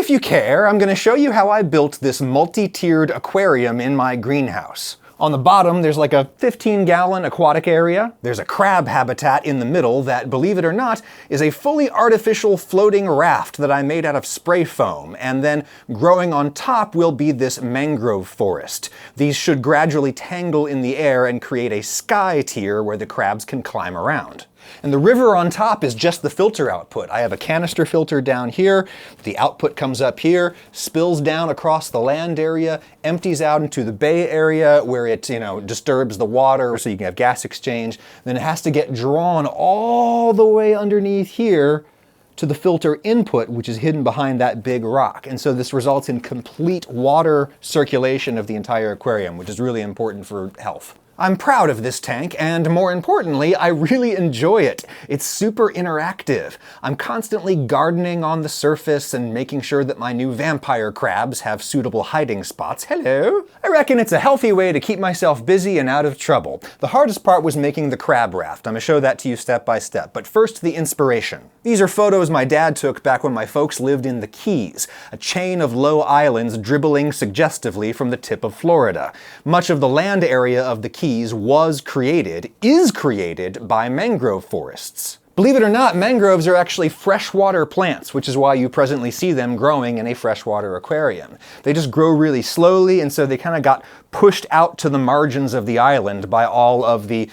If you care, I'm going to show you how I built this multi-tiered aquarium in my greenhouse. On the bottom, there's like a 15-gallon aquatic area. There's a crab habitat in the middle that, believe it or not, is a fully artificial floating raft that I made out of spray foam. And then growing on top will be this mangrove forest. These should gradually tangle in the air and create a sky tier where the crabs can climb around. And the river on top is just the filter output. I have a canister filter down here. The output comes up here, spills down across the land area, empties out into the bay area where it, disturbs the water so you can have gas exchange. Then it has to get drawn all the way underneath here to the filter input, which is hidden behind that big rock. And so this results in complete water circulation of the entire aquarium, which is really important for health. I'm proud of this tank, and more importantly, I really enjoy it. It's super interactive. I'm constantly gardening on the surface and making sure that my new vampire crabs have suitable hiding spots. Hello! I reckon it's a healthy way to keep myself busy and out of trouble. The hardest part was making the crab raft. I'm gonna show that to you step by step, but first the inspiration. These are photos my dad took back when my folks lived in the Keys, a chain of low islands dribbling suggestively from the tip of Florida. Much of the land area of the Keys is created by mangrove forests. Believe it or not, mangroves are actually freshwater plants, which is why you presently see them growing in a freshwater aquarium. They just grow really slowly, and so they kind of got pushed out to the margins of the island by all of the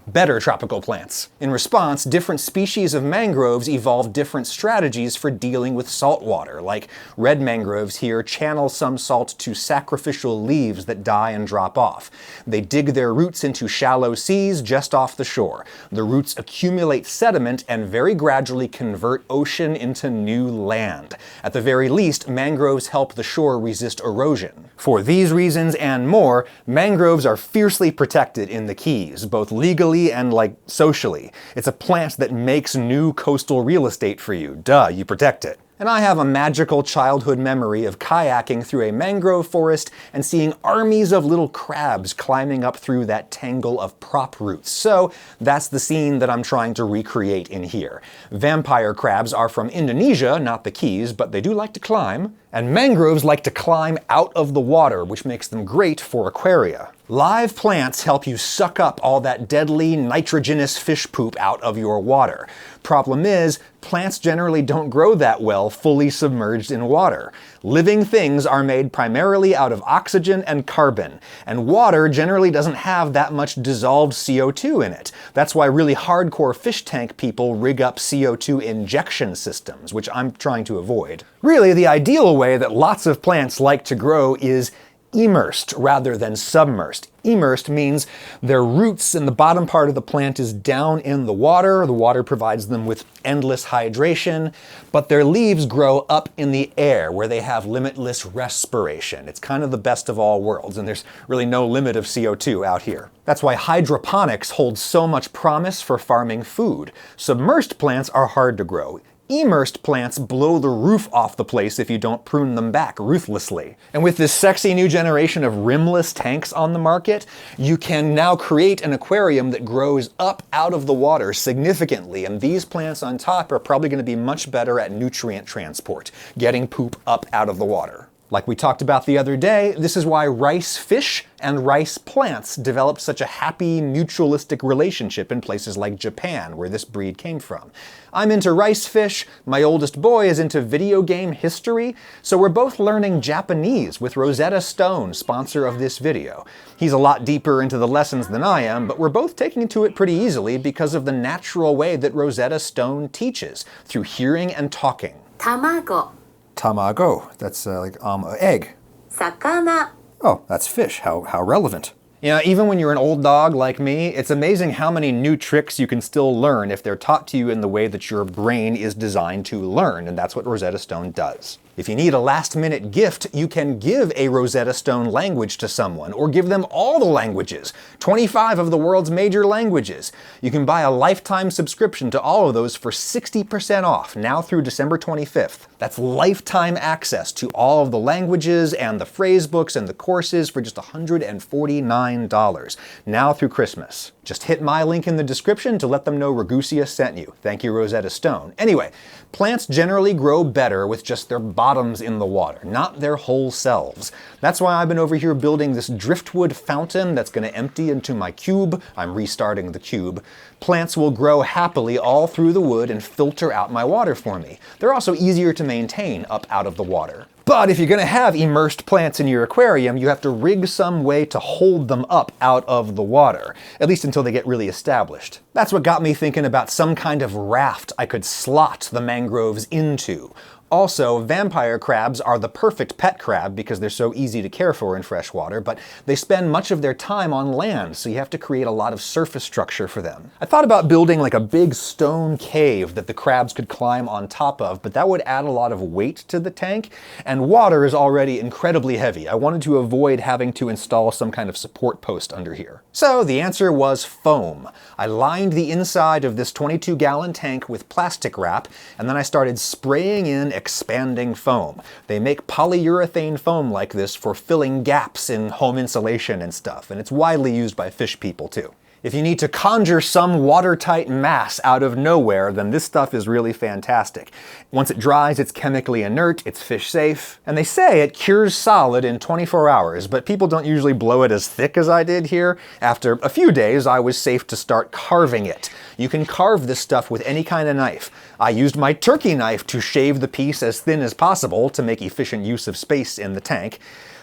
better tropical plants. In response, different species of mangroves evolved different strategies for dealing with salt water, like red mangroves here channel some salt to sacrificial leaves that die and drop off. They dig their roots into shallow seas just off the shore. The roots accumulate sediment and very gradually convert ocean into new land. At the very least, mangroves help the shore resist erosion. For these reasons and more, mangroves are fiercely protected in the Keys, both legally and socially. It's a plant that makes new coastal real estate for you. Duh, you protect it. And I have a magical childhood memory of kayaking through a mangrove forest and seeing armies of little crabs climbing up through that tangle of prop roots. So that's the scene that I'm trying to recreate in here. Vampire crabs are from Indonesia, not the Keys, but they do like to climb. And mangroves like to climb out of the water, which makes them great for aquaria. Live plants help you suck up all that deadly nitrogenous fish poop out of your water. Problem is, plants generally don't grow that well fully submerged in water. Living things are made primarily out of oxygen and carbon, and water generally doesn't have that much dissolved CO2 in it. That's why really hardcore fish tank people rig up CO2 injection systems, which I'm trying to avoid. Really, the ideal way that lots of plants like to grow is immersed rather than submersed. Immersed means their roots in the bottom part of the plant is down in the water. The water provides them with endless hydration, but their leaves grow up in the air where they have limitless respiration. It's kind of the best of all worlds, and there's really no limit of CO2 out here. That's why hydroponics holds so much promise for farming food. Submersed plants are hard to grow. Immersed plants blow the roof off the place if you don't prune them back ruthlessly. And with this sexy new generation of rimless tanks on the market, you can now create an aquarium that grows up out of the water significantly, and these plants on top are probably going to be much better at nutrient transport, getting poop up out of the water. Like we talked about the other day, this is why rice fish and rice plants developed such a happy, mutualistic relationship in places like Japan, where this breed came from. I'm into rice fish, my oldest boy is into video game history, so we're both learning Japanese with Rosetta Stone, sponsor of this video. He's a lot deeper into the lessons than I am, but we're both taking to it pretty easily because of the natural way that Rosetta Stone teaches, through hearing and talking. Tamago. Tamago, that's egg. Sakana. Oh, that's fish. How relevant. Even when you're an old dog like me, it's amazing how many new tricks you can still learn if they're taught to you in the way that your brain is designed to learn, and that's what Rosetta Stone does. If you need a last-minute gift, you can give a Rosetta Stone language to someone, or give them all the languages, 25 of the world's major languages. You can buy a lifetime subscription to all of those for 60% off, now through December 25th. That's lifetime access to all of the languages and the phrase books and the courses for just $149, now through Christmas. Just hit my link in the description to let them know Ragusia sent you. Thank you, Rosetta Stone. Anyway, plants generally grow better with just their bottoms in the water, not their whole selves. That's why I've been over here building this driftwood fountain that's going to empty into my cube. I'm restarting the cube. Plants will grow happily all through the wood and filter out my water for me. They're also easier to maintain up out of the water. But if you're going to have immersed plants in your aquarium, you have to rig some way to hold them up out of the water, at least until they get really established. That's what got me thinking about some kind of raft I could slot the mangroves into. Also, vampire crabs are the perfect pet crab because they're so easy to care for in freshwater, but they spend much of their time on land, so you have to create a lot of surface structure for them. I thought about building like a big stone cave that the crabs could climb on top of, but that would add a lot of weight to the tank, and water is already incredibly heavy. I wanted to avoid having to install some kind of support post under here. So the answer was foam. I lined the inside of this 22-gallon tank with plastic wrap, and then I started spraying in expanding foam. They make polyurethane foam like this for filling gaps in home insulation and stuff, and it's widely used by fish people too. If you need to conjure some watertight mass out of nowhere, then this stuff is really fantastic. Once it dries, it's chemically inert, it's fish safe, and they say it cures solid in 24 hours, but people don't usually blow it as thick as I did here. After a few days, I was safe to start carving it. You can carve this stuff with any kind of knife. I used my turkey knife to shave the piece as thin as possible to make efficient use of space in the tank.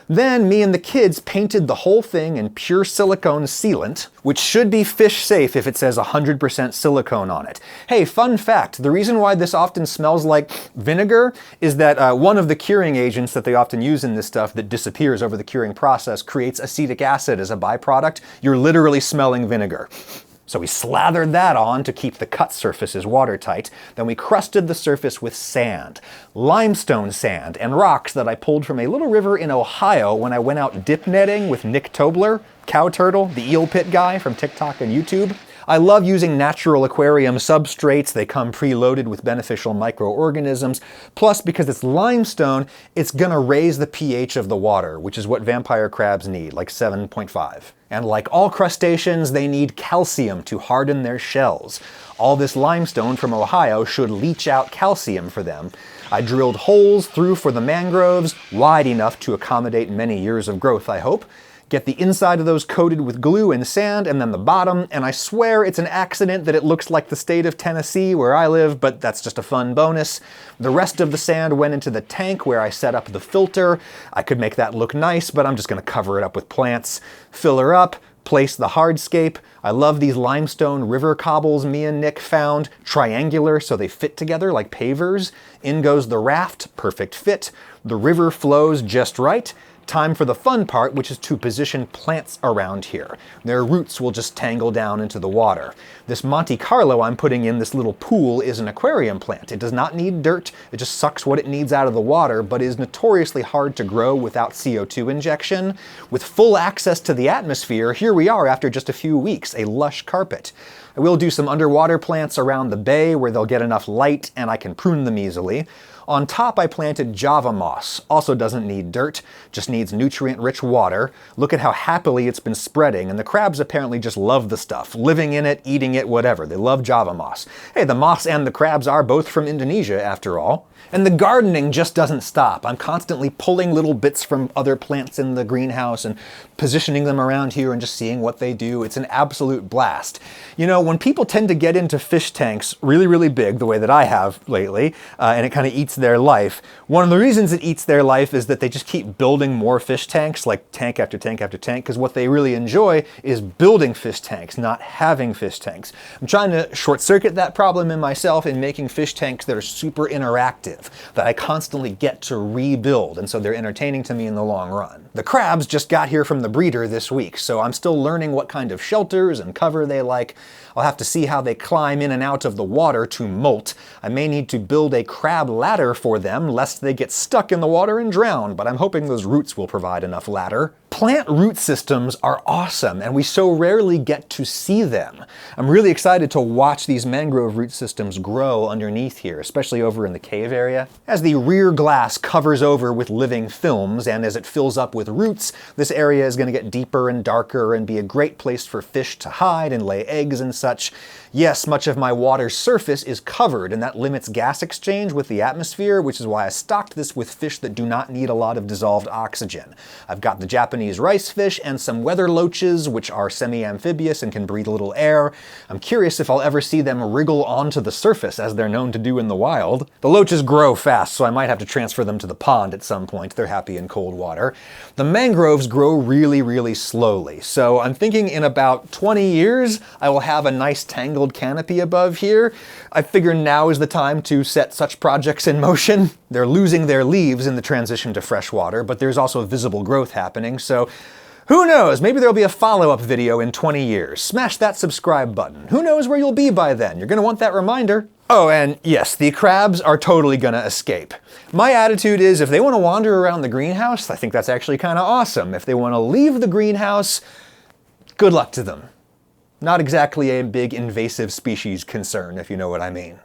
Then me and the kids painted the whole thing in pure silicone sealant, which should be fish safe if it says 100% silicone on it. Hey, fun fact, the reason why this often smells like vinegar is that one of the curing agents that they often use in this stuff that disappears over the curing process creates acetic acid as a byproduct. You're literally smelling vinegar. So we slathered that on to keep the cut surfaces watertight. Then we crusted the surface with sand, limestone sand, and rocks that I pulled from a little river in Ohio when I went out dip netting with Nick Tobler, Cow Turtle, the eel pit guy from TikTok and YouTube. I love using natural aquarium substrates. They come preloaded with beneficial microorganisms. Plus, because it's limestone, it's gonna raise the pH of the water, which is what vampire crabs need, like 7.5. And like all crustaceans, they need calcium to harden their shells. All this limestone from Ohio should leach out calcium for them. I drilled holes through for the mangroves, wide enough to accommodate many years of growth, I hope. Get the inside of those coated with glue and sand, and then the bottom, and I swear it's an accident that it looks like the state of Tennessee where I live, but that's just a fun bonus. The rest of the sand went into the tank where I set up the filter. I could make that look nice, but I'm just gonna cover it up with plants. Fill her up, place the hardscape. I love these limestone river cobbles me and Nick found, triangular so they fit together like pavers. In goes the raft, perfect fit. The river flows just right. Time for the fun part, which is to position plants around here. Their roots will just tangle down into the water. This Monte Carlo I'm putting in this little pool is an aquarium plant. It does not need dirt, it just sucks what it needs out of the water, but is notoriously hard to grow without CO2 injection. With full access to the atmosphere, here we are after just a few weeks, a lush carpet. I will do some underwater plants around the bay where they'll get enough light and I can prune them easily. On top I planted Java moss, also doesn't need dirt, just needs nutrient-rich water. Look at how happily it's been spreading, and the crabs apparently just love the stuff, living in it, eating it, whatever. They love Java moss. Hey, the moss and the crabs are both from Indonesia after all. And the gardening just doesn't stop. I'm constantly pulling little bits from other plants in the greenhouse and positioning them around here and just seeing what they do. It's an absolute blast. You know, when people tend to get into fish tanks really, really big, the way that I have lately, and it kind of eats their life, one of the reasons it eats their life is that they just keep building more fish tanks, like tank after tank after tank, because what they really enjoy is building fish tanks, not having fish tanks. I'm trying to short circuit that problem in myself in making fish tanks that are super interactive, that I constantly get to rebuild, and so they're entertaining to me in the long run. The crabs just got here from the breeder this week, so I'm still learning what kind of shelters and cover they like. I'll have to see how they climb in and out of the water to molt. I may need to build a crab ladder for them, lest they get stuck in the water and drown, but I'm hoping those roots will provide enough ladder. Plant root systems are awesome, and we so rarely get to see them. I'm really excited to watch these mangrove root systems grow underneath here, especially over in the cave area. As the rear glass covers over with living films, and as it fills up with roots, this area is going to get deeper and darker and be a great place for fish to hide and lay eggs and such. Yes, much of my water's surface is covered, and that limits gas exchange with the atmosphere, which is why I stocked this with fish that do not need a lot of dissolved oxygen. I've got the Japanese rice fish and some weather loaches, which are semi-amphibious and can breathe a little air. I'm curious if I'll ever see them wriggle onto the surface, as they're known to do in the wild. The loaches grow fast, so I might have to transfer them to the pond at some point. They're happy in cold water. The mangroves grow really, really slowly, so I'm thinking in about 20 years, I will have a nice tangled canopy above here. I figure now is the time to set such projects in motion. They're losing their leaves in the transition to freshwater, but there's also visible growth happening, so who knows, maybe there'll be a follow-up video in 20 years. Smash that subscribe button. Who knows where you'll be by then? You're gonna want that reminder. Oh, and yes, the crabs are totally gonna escape. My attitude is if they want to wander around the greenhouse, I think that's actually kind of awesome. If they want to leave the greenhouse, good luck to them. Not exactly a big invasive species concern, if you know what I mean.